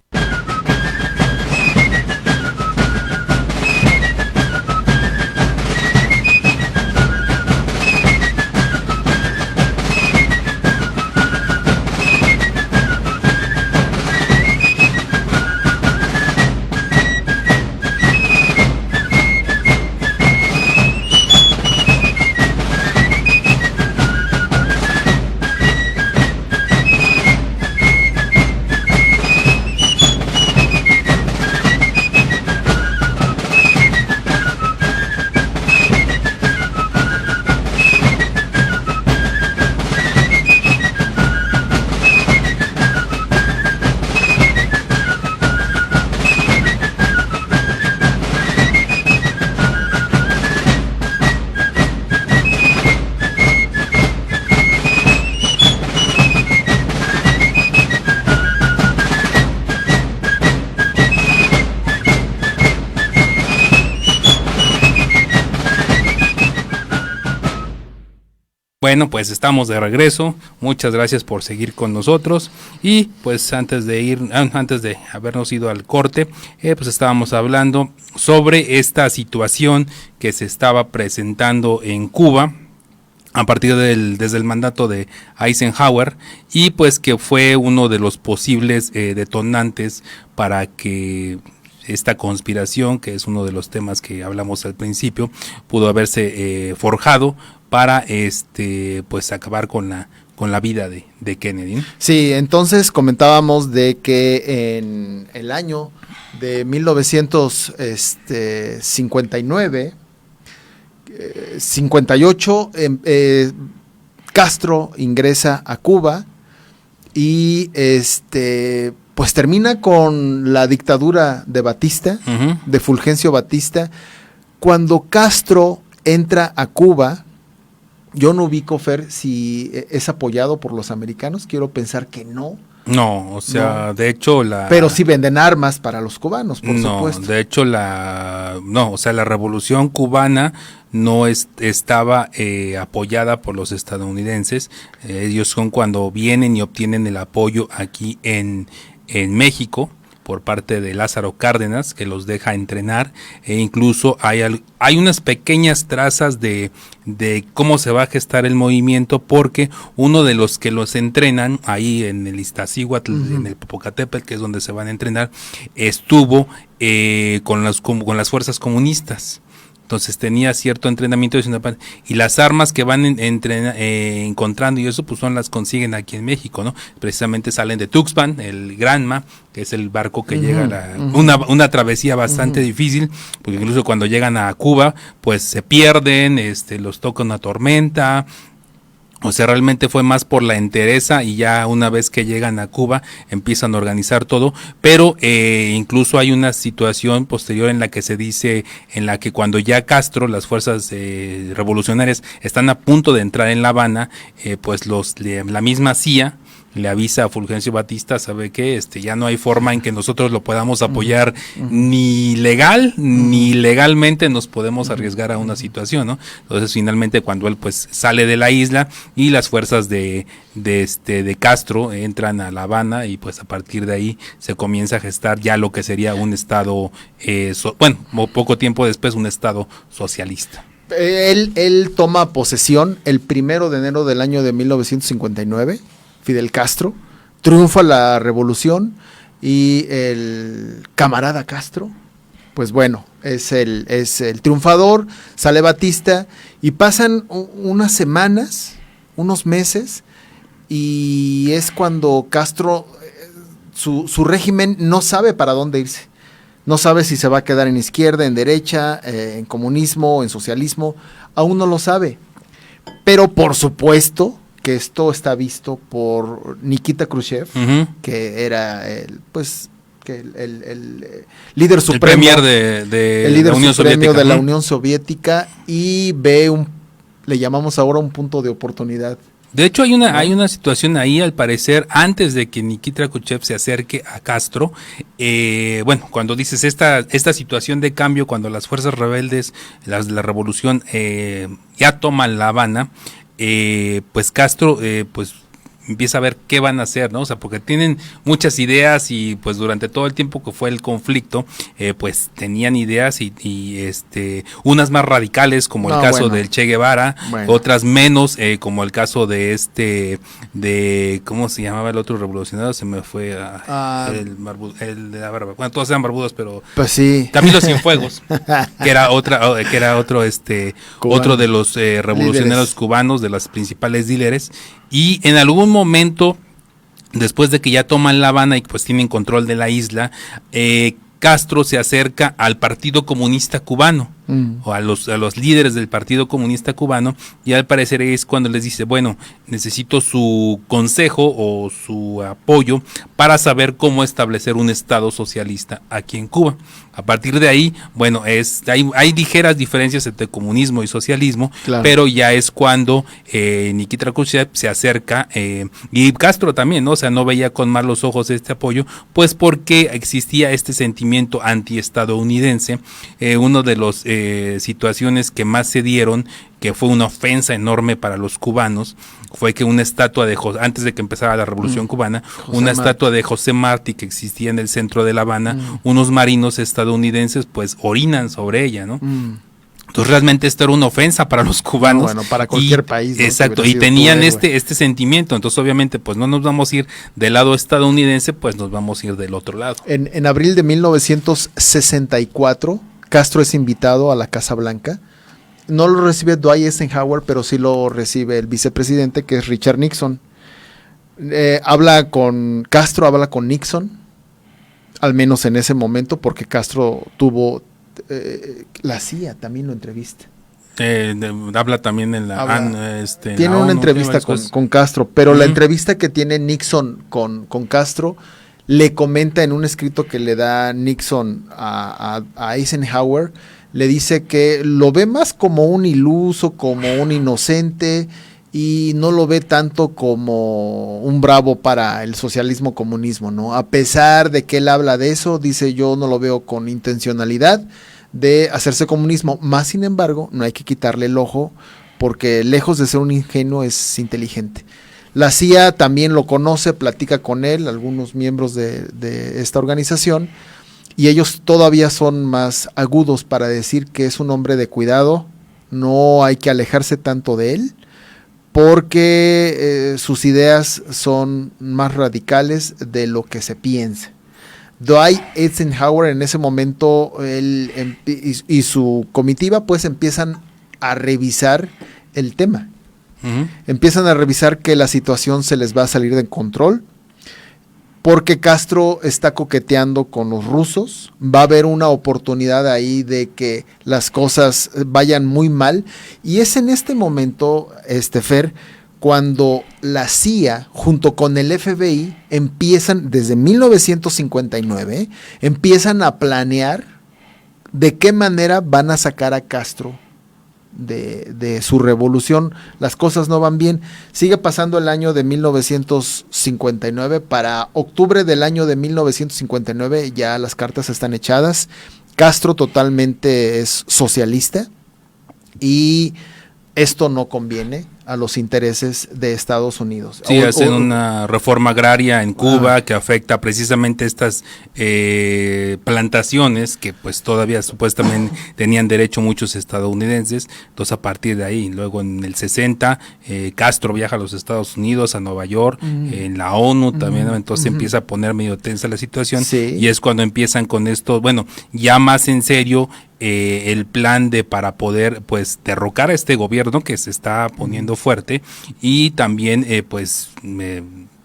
Bueno, pues estamos de regreso. Muchas gracias por seguir con nosotros. Y pues antes de habernos ido al corte, pues estábamos hablando sobre esta situación que se estaba presentando en Cuba a partir desde el mandato de Eisenhower, y pues que fue uno de los posibles detonantes para que esta conspiración, que es uno de los temas que hablamos al principio, pudo haberse forjado para pues acabar con la vida de Kennedy, ¿no? Sí, entonces comentábamos de que en el año de 1959, 58, Castro ingresa a Cuba y pues termina con la dictadura de Batista, Uh-huh. de Fulgencio Batista. Cuando Castro entra a Cuba, yo no ubico, Fer, si es apoyado por los americanos. Quiero pensar que no. No, o sea, No. de hecho Pero sí venden armas para los cubanos, por supuesto. de hecho la revolución cubana no estaba apoyada por los estadounidenses. Ellos son cuando vienen y obtienen el apoyo aquí en México por parte de Lázaro Cárdenas, que los deja entrenar, e incluso hay unas pequeñas trazas de cómo se va a gestar el movimiento, porque uno de los que los entrenan ahí en el Iztaccíhuatl, uh-huh, en el Popocatépetl, que es donde se van a entrenar, estuvo con las fuerzas comunistas. Entonces tenía cierto entrenamiento y las armas que van encontrando y eso pues las consiguen aquí en México, ¿no? Precisamente salen de Tuxpan, el Granma, que es el barco que llega a una travesía bastante difícil, porque incluso cuando llegan a Cuba pues se pierden, los toca una tormenta. O sea, realmente fue más por la entereza, y ya una vez que llegan a Cuba empiezan a organizar todo, pero incluso hay una situación posterior en la que se dice, en la que cuando ya Castro, las fuerzas revolucionarias están a punto de entrar en La Habana, pues la misma CIA le avisa a Fulgencio Batista, sabe que ya no hay forma en que nosotros lo podamos apoyar, ni legal ni legalmente nos podemos arriesgar a una situación, ¿no? Entonces finalmente cuando él pues sale de la isla y las fuerzas de Castro entran a La Habana, y pues a partir de ahí se comienza a gestar ya lo que sería un estado, poco tiempo después un estado socialista. Él toma posesión el 1 de enero del año de 1959. Fidel Castro, triunfa la revolución, y el camarada Castro, pues bueno, es el triunfador. Sale Batista y pasan unas semanas, unos meses, y es cuando Castro, su régimen no sabe para dónde irse. No sabe si se va a quedar en izquierda, en derecha, en comunismo, en socialismo, aún no lo sabe. Pero por supuesto que esto está visto por Nikita Khrushchev, uh-huh, que era el líder supremo, el premier de el líder la Unión supremo Soviética, de la Unión Soviética, y ve le llamamos ahora un punto de oportunidad. De hecho hay una situación ahí, al parecer, antes de que Nikita Khrushchev se acerque a Castro, cuando dices esta situación de cambio, cuando las fuerzas rebeldes, la revolución ya toman La Habana, pues Castro pues empieza a ver qué van a hacer, ¿no? O sea, porque tienen muchas ideas, y pues durante todo el tiempo que fue el conflicto, pues tenían ideas y unas más radicales, como el caso del Che Guevara, otras menos, como el caso de ¿cómo se llamaba el otro revolucionario? Se me fue el de la barba. Bueno, todos eran barbudos, pero pues sí. También los Cienfuegos, que era otro de los revolucionarios líderes cubanos, de las principales líderes. Y en algún momento, después de que ya toman La Habana y pues tienen control de la isla, Castro se acerca al Partido Comunista Cubano, o a los líderes del Partido Comunista Cubano, y al parecer es cuando les dice, bueno, necesito su consejo o su apoyo para saber cómo establecer un estado socialista aquí en Cuba. A partir de ahí, bueno, hay ligeras diferencias entre comunismo y socialismo, claro, pero ya es cuando Nikita Khrushchev se acerca, y Castro también, ¿no? O sea, no veía con malos ojos este apoyo, pues porque existía este sentimiento antiestadounidense. Uno de los situaciones que más se dieron, que fue una ofensa enorme para los cubanos, fue que una estatua de antes de que empezara la Revolución Cubana, estatua de José Martí que existía en el centro de La Habana, unos marinos estadounidenses pues orinan sobre ella, ¿no? Entonces realmente esto era una ofensa para los cubanos. Bueno, para cualquier país, ¿no? Exacto, y tenían este sentimiento. Entonces obviamente pues no nos vamos a ir del lado estadounidense, pues nos vamos a ir del otro lado. En abril de 1964, Castro es invitado a la Casa Blanca. No lo recibe Dwight Eisenhower, pero sí lo recibe el vicepresidente, que es Richard Nixon. Castro habla con Nixon, al menos en ese momento, porque Castro tuvo... la CIA también lo entrevista. Habla también en la... tiene una entrevista con Castro, pero la entrevista que tiene Nixon con Castro le comenta en un escrito que le da Nixon a Eisenhower, le dice que lo ve más como un iluso, como un inocente, y no lo ve tanto como un bravo para el socialismo comunismo, ¿no? A pesar de que él habla de eso, dice, yo no lo veo con intencionalidad de hacerse comunismo, más sin embargo, no hay que quitarle el ojo, porque lejos de ser un ingenuo es inteligente. La CIA también lo conoce, platica con él, algunos miembros de esta organización, y ellos todavía son más agudos para decir que es un hombre de cuidado, no hay que alejarse tanto de él, porque sus ideas son más radicales de lo que se piensa. Dwight Eisenhower en ese momento y su comitiva pues empiezan a revisar el tema. Empiezan a revisar que la situación se les va a salir de control, porque Castro está coqueteando con los rusos, va a haber una oportunidad ahí de que las cosas vayan muy mal, y es en este momento, Fer, cuando la CIA junto con el FBI empiezan, desde 1959, empiezan a planear de qué manera van a sacar a Castro de su revolución. Las cosas no van bien. Sigue pasando el año de 1959. Para octubre del año de 1959 ya las cartas están echadas. Castro totalmente es socialista y esto no conviene a los intereses de Estados Unidos. Sí, hacen una reforma agraria en Cuba que afecta precisamente estas plantaciones que pues todavía supuestamente tenían derecho muchos estadounidenses. Entonces a partir de ahí, luego en el 60, Castro viaja a los Estados Unidos, a Nueva York, en la ONU también, entonces empieza a poner medio tensa la situación, y es cuando empiezan con esto, bueno, ya más en serio, el plan para poder pues derrocar a este gobierno que se está poniendo fuerte, y también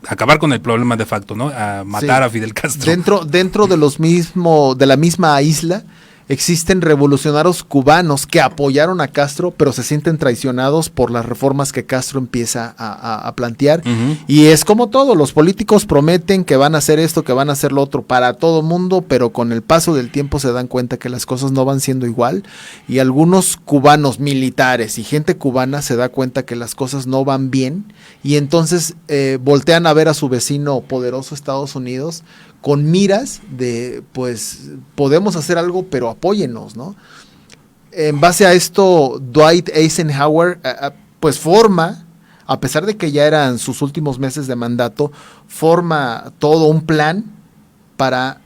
acabar con el problema de facto, ¿no? A matar a Fidel Castro. Dentro de la misma isla existen revolucionarios cubanos que apoyaron a Castro, pero se sienten traicionados por las reformas que Castro empieza a plantear. Y es como todo, los políticos prometen que van a hacer esto, que van a hacer lo otro para todo mundo, pero con el paso del tiempo se dan cuenta que las cosas no van siendo igual, y algunos cubanos militares y gente cubana se da cuenta que las cosas no van bien, y entonces voltean a ver a su vecino poderoso Estados Unidos con miras de, pues, podemos hacer algo, pero apóyennos, ¿no? En base a esto, Dwight Eisenhower, pues forma, a pesar de que ya eran sus últimos meses de mandato, forma todo un plan para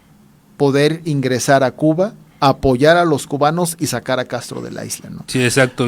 poder ingresar a Cuba, apoyar a los cubanos y sacar a Castro de la isla, ¿no? Sí, exacto.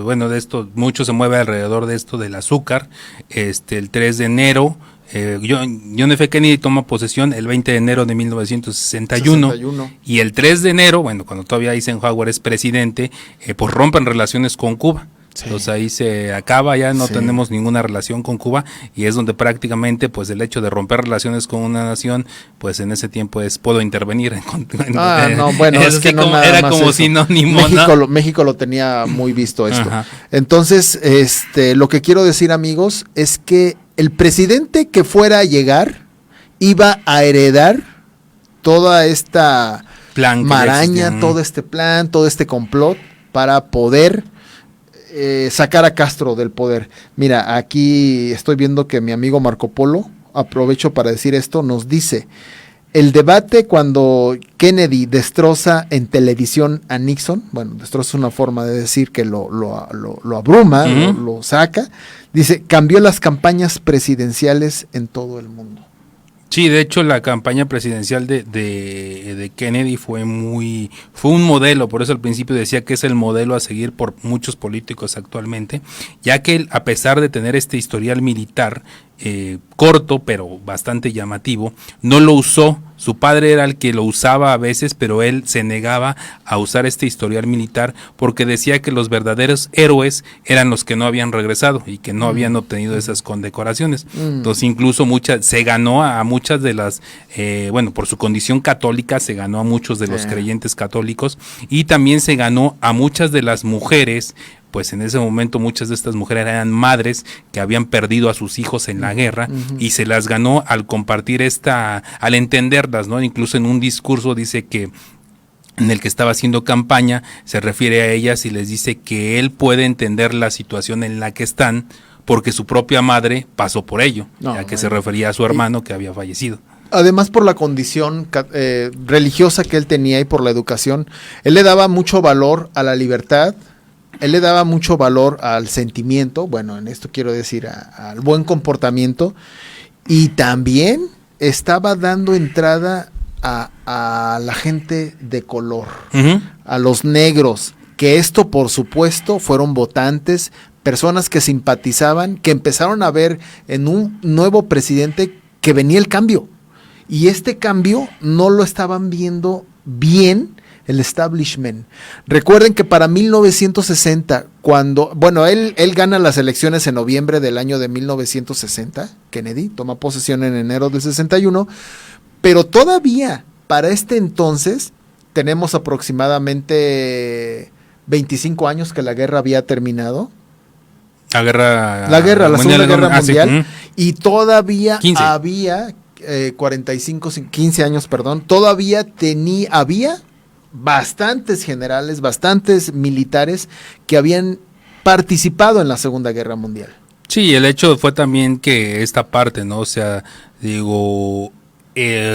Bueno, de esto, mucho se mueve alrededor de esto del azúcar. El 3 de enero, John F. Kennedy toma posesión el 20 de enero de 1961, y el 3 de enero, bueno, cuando todavía Eisenhower es presidente, pues rompen relaciones con Cuba. Sí. Entonces ahí se acaba, ya no tenemos ninguna relación con Cuba, y es donde prácticamente pues el hecho de romper relaciones con una nación, pues en ese tiempo puedo intervenir. Es que no era como sinónimo. México lo tenía muy visto esto. Ajá. Entonces, lo que quiero decir, amigos, es que el presidente que fuera a llegar iba a heredar toda esta maraña, todo este plan, todo este complot para poder sacar a Castro del poder. Mira, aquí estoy viendo que mi amigo Marco Polo, aprovecho para decir esto, nos dice: el debate cuando Kennedy destroza en televisión a Nixon, bueno, destroza una forma de decir que lo abruma, lo saca, dice, cambió las campañas presidenciales en todo el mundo. Sí, de hecho la campaña presidencial de Kennedy fue un modelo, por eso al principio decía que es el modelo a seguir por muchos políticos actualmente, ya que él, a pesar de tener este historial militar corto pero bastante llamativo, no lo usó. Su padre era el que lo usaba a veces, pero él se negaba a usar este historial militar porque decía que los verdaderos héroes eran los que no habían regresado y que no habían obtenido esas condecoraciones. Entonces incluso se ganó a muchas de las, por su condición católica, se ganó a muchos de los creyentes católicos y también se ganó a muchas de las mujeres. Pues en ese momento muchas de estas mujeres eran madres que habían perdido a sus hijos en la guerra y se las ganó al compartir al entenderlas, ¿no? Incluso en un discurso dice que en el que estaba haciendo campaña, se refiere a ellas y les dice que él puede entender la situación en la que están porque su propia madre pasó por ello, ya que se refería a su hermano que había fallecido. Además, por la condición religiosa que él tenía y por la educación, él le daba mucho valor a la libertad. Él le daba mucho valor al sentimiento, bueno, en esto quiero decir al buen comportamiento, y también estaba dando entrada a la gente de color, a los negros, que esto por supuesto fueron votantes, personas que simpatizaban, que empezaron a ver en un nuevo presidente que venía el cambio, y este cambio no lo estaban viendo bien el establishment. Recuerden que para 1960, cuando, él gana las elecciones en noviembre del año de 1960, Kennedy toma posesión en enero del 61, pero todavía para este entonces tenemos aproximadamente 25 años que la guerra había terminado. La Segunda Guerra Mundial, y todavía 15. Había 15 años, perdón, todavía había bastantes generales, bastantes militares que habían participado en la Segunda Guerra Mundial. Sí, el hecho fue también que esta parte, ¿no? O sea,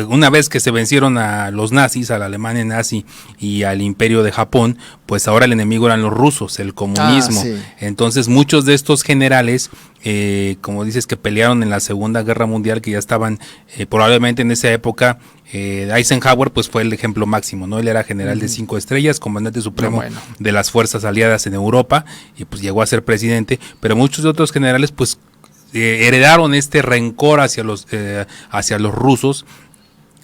una vez que se vencieron a los nazis, a la Alemania nazi y al Imperio de Japón, pues ahora el enemigo eran los rusos, el comunismo. Sí. Entonces muchos de estos generales, como dices, que pelearon en la Segunda Guerra Mundial, que ya estaban probablemente en esa época, Eisenhower pues fue el ejemplo máximo, ¿no? Él era general de 5 estrellas, comandante supremo de las fuerzas aliadas en Europa, y pues llegó a ser presidente, pero muchos de otros generales pues heredaron este rencor hacia los rusos,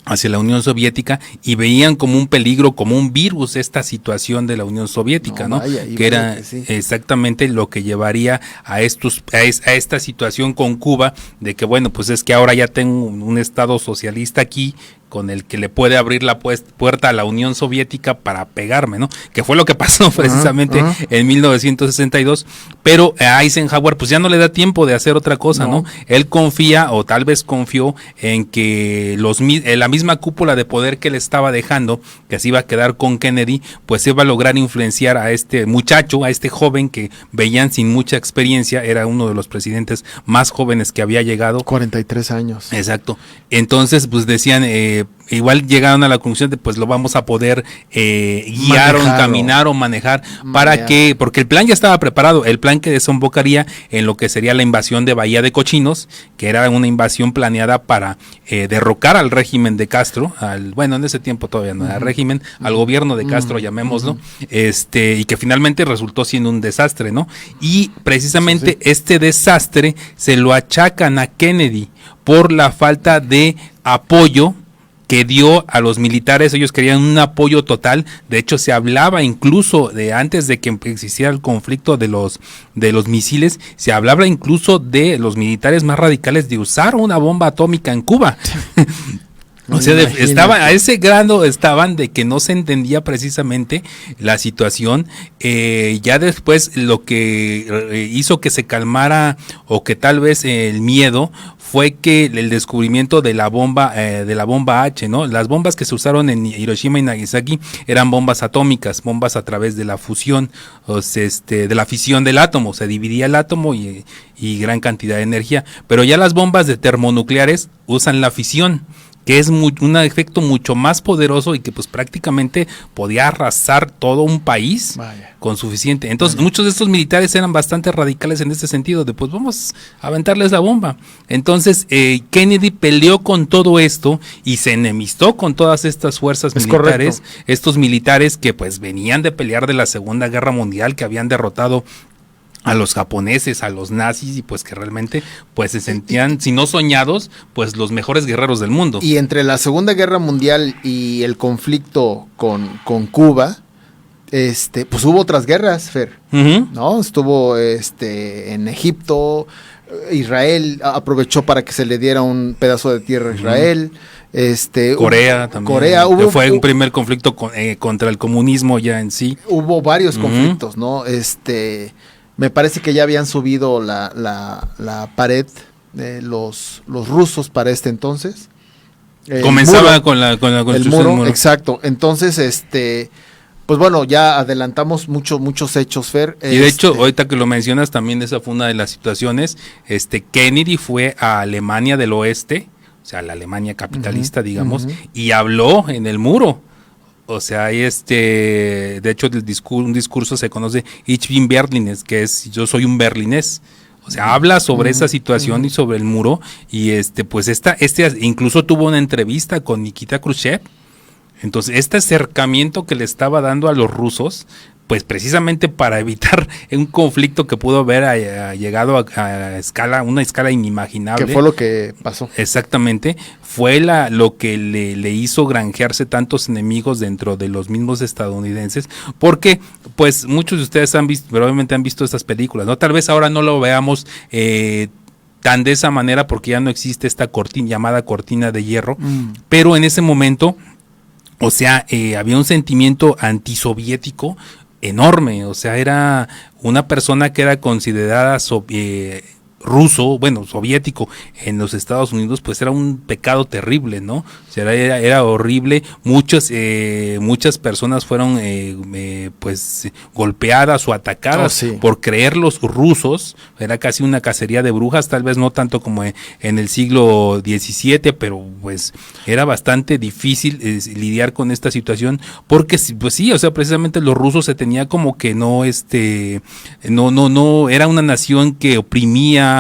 hacia la Unión Soviética, y veían como un peligro, como un virus esta situación de la Unión Soviética, ¿no? Que era exactamente lo que llevaría a esta situación con Cuba, de que bueno, pues es que ahora ya tengo un estado socialista aquí, con el que le puede abrir la puerta a la Unión Soviética para pegarme, ¿no? Que fue lo que pasó precisamente en 1962, pero a Eisenhower pues ya no le da tiempo de hacer otra cosa, ¿no? Él confía, o tal vez confió, en que la misma cúpula de poder que le estaba dejando, que se iba a quedar con Kennedy, pues iba a lograr influenciar a este muchacho, a este joven que veían sin mucha experiencia, era uno de los presidentes más jóvenes que había llegado. 43 años. Exacto. Entonces, pues decían, igual llegaron a la conclusión de pues lo vamos a poder guiar o encaminar o manejar porque el plan ya estaba preparado, el plan que desembocaría en lo que sería la invasión de Bahía de Cochinos, que era una invasión planeada para derrocar al régimen de Castro, en ese tiempo todavía no era régimen, al gobierno de Castro, llamémoslo, y que finalmente resultó siendo un desastre, ¿no? Y precisamente este desastre se lo achacan a Kennedy por la falta de apoyo que dio a los militares. Ellos querían un apoyo total. De hecho, se hablaba incluso de antes de que existiera el conflicto de los misiles, se hablaba incluso de los militares más radicales de usar una bomba atómica en Cuba. O sea, a ese grado estaban de que no se entendía precisamente la situación. Ya después lo que hizo que se calmara, o que tal vez el miedo, fue que el descubrimiento de la bomba H, ¿no? Las bombas que se usaron en Hiroshima y Nagasaki eran bombas atómicas, bombas a través de la fusión, de la fisión del átomo. Se dividía el átomo y gran cantidad de energía. Pero ya las bombas de termonucleares usan la fisión, que es un efecto mucho más poderoso y que pues prácticamente podía arrasar todo un país con suficiente. Entonces muchos de estos militares eran bastante radicales en este sentido, de pues vamos a aventarles la bomba. Entonces Kennedy peleó con todo esto y se enemistó con todas estas fuerzas militares, estos militares que pues venían de pelear de la Segunda Guerra Mundial, que habían derrotado a los japoneses, a los nazis, y pues que realmente pues se sentían, si no soñados, pues los mejores guerreros del mundo. Y entre la Segunda Guerra Mundial y el conflicto con Cuba, pues hubo otras guerras, Fer, ¿no? Estuvo en Egipto, Israel aprovechó para que se le diera un pedazo de tierra a Israel. Corea también. Que fue un primer conflicto contra el comunismo ya en sí. Hubo varios conflictos, ¿no? Me parece que ya habían subido la pared de los rusos para entonces. Comenzaba con la construcción del muro. Exacto. Entonces, pues bueno, ya adelantamos muchos hechos, Fer. Y de hecho, ahorita que lo mencionas, también esa fue una de las situaciones. Kennedy fue a Alemania del Oeste, o sea, la Alemania capitalista, digamos, y habló en el muro. O sea, de hecho un discurso se conoce Ich bin Berlines, que es yo soy un berlinés. O sea, habla sobre esa situación y sobre el muro, y pues incluso tuvo una entrevista con Nikita Khrushchev. Entonces, este acercamiento que le estaba dando a los rusos, pues precisamente para evitar un conflicto que pudo haber llegado a una escala inimaginable. Que fue lo que pasó. Exactamente, fue lo que le hizo granjearse tantos enemigos dentro de los mismos estadounidenses, porque pues muchos de ustedes probablemente han visto estas películas, ¿no? Tal vez ahora no lo veamos tan de esa manera porque ya no existe esta llamada cortina de hierro, pero en ese momento, o sea, había un sentimiento antisoviético enorme. O sea, era una persona que era considerada soviético en los Estados Unidos, pues era un pecado terrible, ¿no? O sea, era horrible. Muchas personas fueron pues golpeadas o atacadas por creer los rusos. Era casi una cacería de brujas, tal vez no tanto como en el siglo XVII, pero pues era bastante difícil lidiar con esta situación, porque pues sí, o sea, precisamente los rusos se tenía como que no era una nación que oprimía,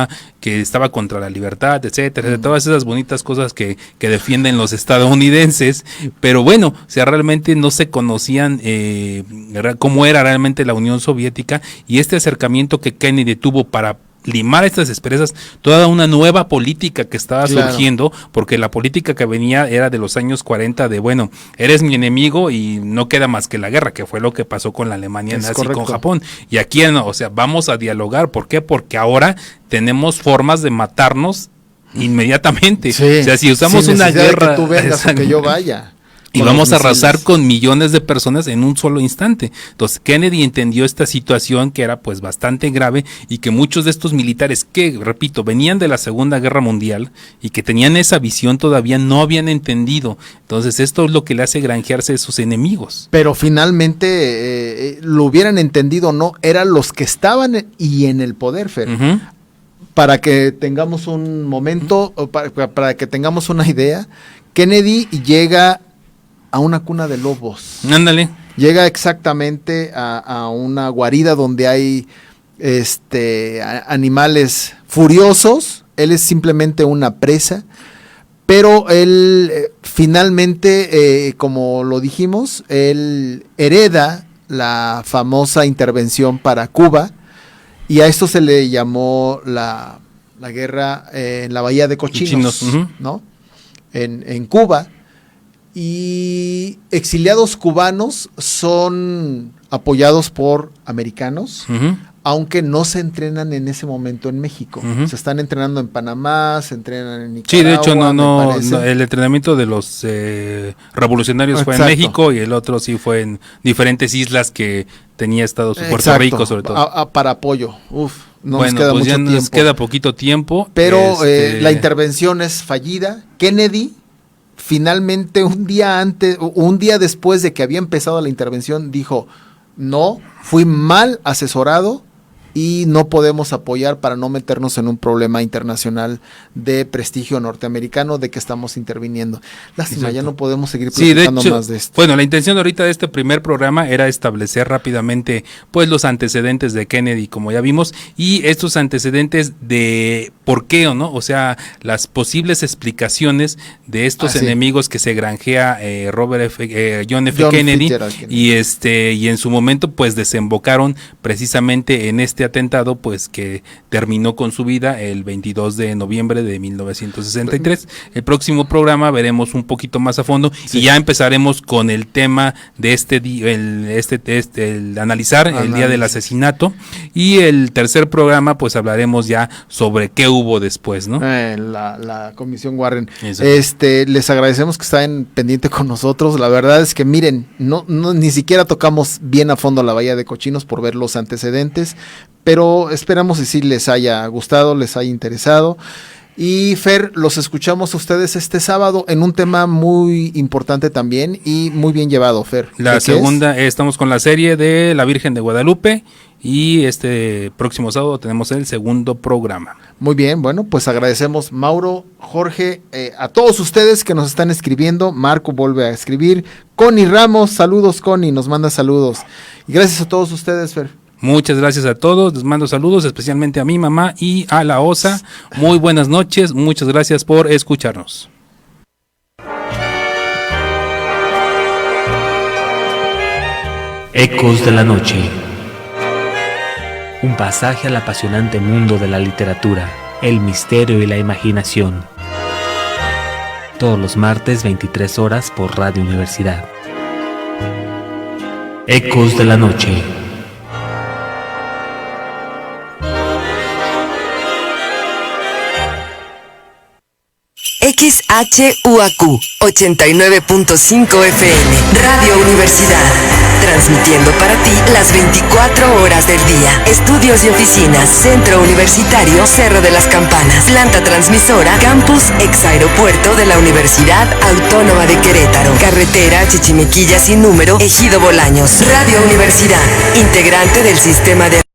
que estaba contra la libertad, etcétera, todas esas bonitas cosas que defienden los estadounidenses, pero bueno, o sea, realmente no se conocían cómo era realmente la Unión Soviética, y este acercamiento que Kennedy tuvo para limar estas asperezas, toda una nueva política que estaba surgiendo, porque la política que venía era de los años 40 de, bueno, eres mi enemigo y no queda más que la guerra, que fue lo que pasó con la Alemania nazi con Japón. Y aquí, o sea, vamos a dialogar. ¿Por qué? Porque ahora tenemos formas de matarnos inmediatamente. O sea, si usamos una guerra, de que tú vengas o que yo vaya. Y vamos a arrasar con millones de personas en un solo instante. Entonces Kennedy entendió esta situación, que era pues bastante grave, y que muchos de estos militares que, repito, venían de la Segunda Guerra Mundial y que tenían esa visión todavía no habían entendido. Entonces esto es lo que le hace granjearse a sus enemigos. Pero finalmente lo hubieran entendido o no, eran los que estaban y en el poder, Fer. Para que tengamos un momento, para que tengamos una idea, Kennedy llega a una cuna de lobos. Ándale. Llega exactamente a una guarida donde hay animales furiosos. Él es simplemente una presa, pero él finalmente, como lo dijimos, él hereda la famosa intervención para Cuba, y a esto se le llamó la guerra en la Bahía de Cochinos, ¿no? En Cuba. Y exiliados cubanos son apoyados por americanos, aunque no se entrenan en ese momento en México. Se están entrenando en Panamá, se entrenan en Nicaragua. Sí, de hecho no, el entrenamiento de los revolucionarios fue en México, y el otro sí fue en diferentes islas que tenía Puerto Rico sobre todo. Para apoyo. Nos queda mucho tiempo. Nos queda poquito tiempo. Pero la intervención es fallida. Kennedy finalmente un día después de que había empezado la intervención, dijo: no, fui mal asesorado, y no podemos apoyar para no meternos en un problema internacional de prestigio norteamericano de que estamos interviniendo. Lástima, Exacto. ya no podemos seguir Sí, de platicando hecho, más de esto. bueno, la intención ahorita de este primer programa era establecer rápidamente pues los antecedentes de Kennedy, como ya vimos, y estos antecedentes de por qué o no, o sea, las posibles explicaciones de estos sí. enemigos que se granjea John F. John Kennedy, Fitzgerald Kennedy. y en su momento pues desembocaron precisamente en este atentado pues que terminó con su vida el 22 de noviembre de 1963. El próximo programa veremos un poquito más a fondo y ya empezaremos con el tema de el analizar el día del asesinato, y el tercer programa pues hablaremos ya sobre qué hubo después, ¿no? La Comisión Warren. Exacto. Les agradecemos que estén pendiente con nosotros. La verdad es que miren, no ni siquiera tocamos bien a fondo la Bahía de Cochinos por ver los antecedentes, pero esperamos que sí les haya gustado, les haya interesado. Y Fer, los escuchamos a ustedes este sábado en un tema muy importante también y muy bien llevado, Fer. La segunda, estamos con la serie de la Virgen de Guadalupe, y este próximo sábado tenemos el segundo programa. Muy bien, bueno, pues agradecemos Mauro, Jorge, a todos ustedes que nos están escribiendo. Marco vuelve a escribir. Connie Ramos, saludos Connie, nos manda saludos. Y gracias a todos ustedes, Fer. Muchas gracias a todos, les mando saludos especialmente a mi mamá y a la OSA. Muy buenas noches, muchas gracias por escucharnos. Ecos de la noche. Un pasaje al apasionante mundo de la literatura, el misterio y la imaginación. Todos los martes 23 horas por Radio Universidad. Ecos de la noche. XHUAQ 89.5 FM, Radio Universidad, transmitiendo para ti las 24 horas del día. Estudios y oficinas, Centro Universitario Cerro de las Campanas, planta transmisora, Campus Exaeropuerto de la Universidad Autónoma de Querétaro, carretera Chichimequilla sin número, Ejido Bolaños. Radio Universidad, integrante del sistema de